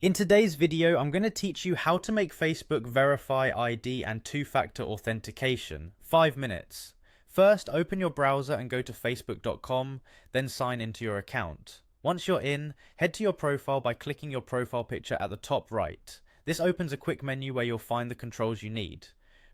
In today's video, I'm going to teach you how to make Facebook verify ID and two-factor authentication. 5 minutes. First, open your browser and go to facebook.com, then sign into your account. Once you're in, head to your profile by clicking your profile picture at the top right. This opens a quick menu where you'll find the controls you need.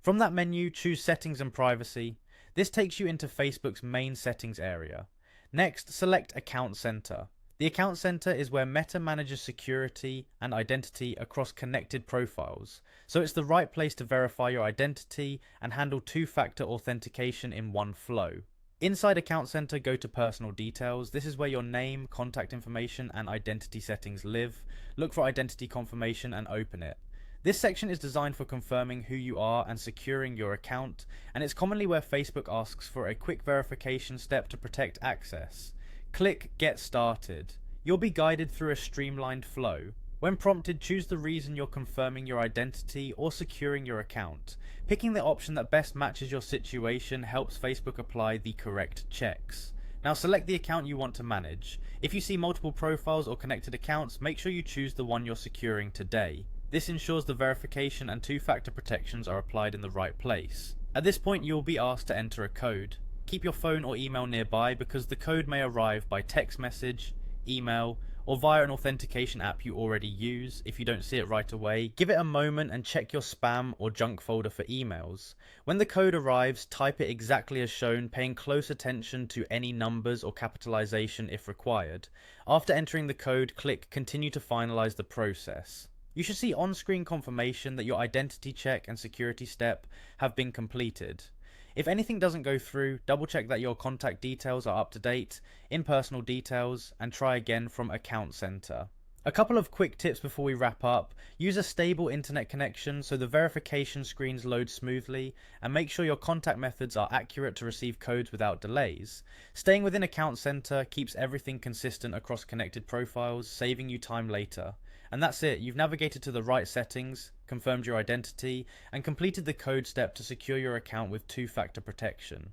From that menu, choose Settings and Privacy. This takes you into Facebook's main settings area. Next, select Account Center. The Account Center is where Meta manages security and identity across connected profiles, so it's the right place to verify your identity and handle two-factor authentication in one flow. Inside Account Center, go to Personal Details. This is where your name, contact information, and identity settings live. Look for Identity Confirmation and open it. This section is designed for confirming who you are and securing your account, and it's commonly where Facebook asks for a quick verification step to protect access. Click Get Started. You'll be guided through a streamlined flow. When prompted, choose the reason you're confirming your identity or securing your account. Picking the option that best matches your situation helps Facebook apply the correct checks. Now select the account you want to manage. If you see multiple profiles or connected accounts, make sure you choose the one you're securing today. This ensures the verification and two-factor protections are applied in the right place. At this point, you will be asked to enter a code. Keep your phone or email nearby because the code may arrive by text message, email, or via an authentication app you already use. If you don't see it right away, give it a moment and check your spam or junk folder for emails. When the code arrives, type it exactly as shown, paying close attention to any numbers or capitalization if required. After entering the code, click Continue to finalize the process. You should see on-screen confirmation that your identity check and security step have been completed. If anything doesn't go through, double check that your contact details are up to date in Personal Details and try again from Account Center. A couple of quick tips before we wrap up. Use a stable internet connection so the verification screens load smoothly, and make sure your contact methods are accurate to receive codes without delays. Staying within Account Center keeps everything consistent across connected profiles, saving you time later. And that's it, you've navigated to the right settings, confirmed your identity, and completed the code step to secure your account with two-factor protection.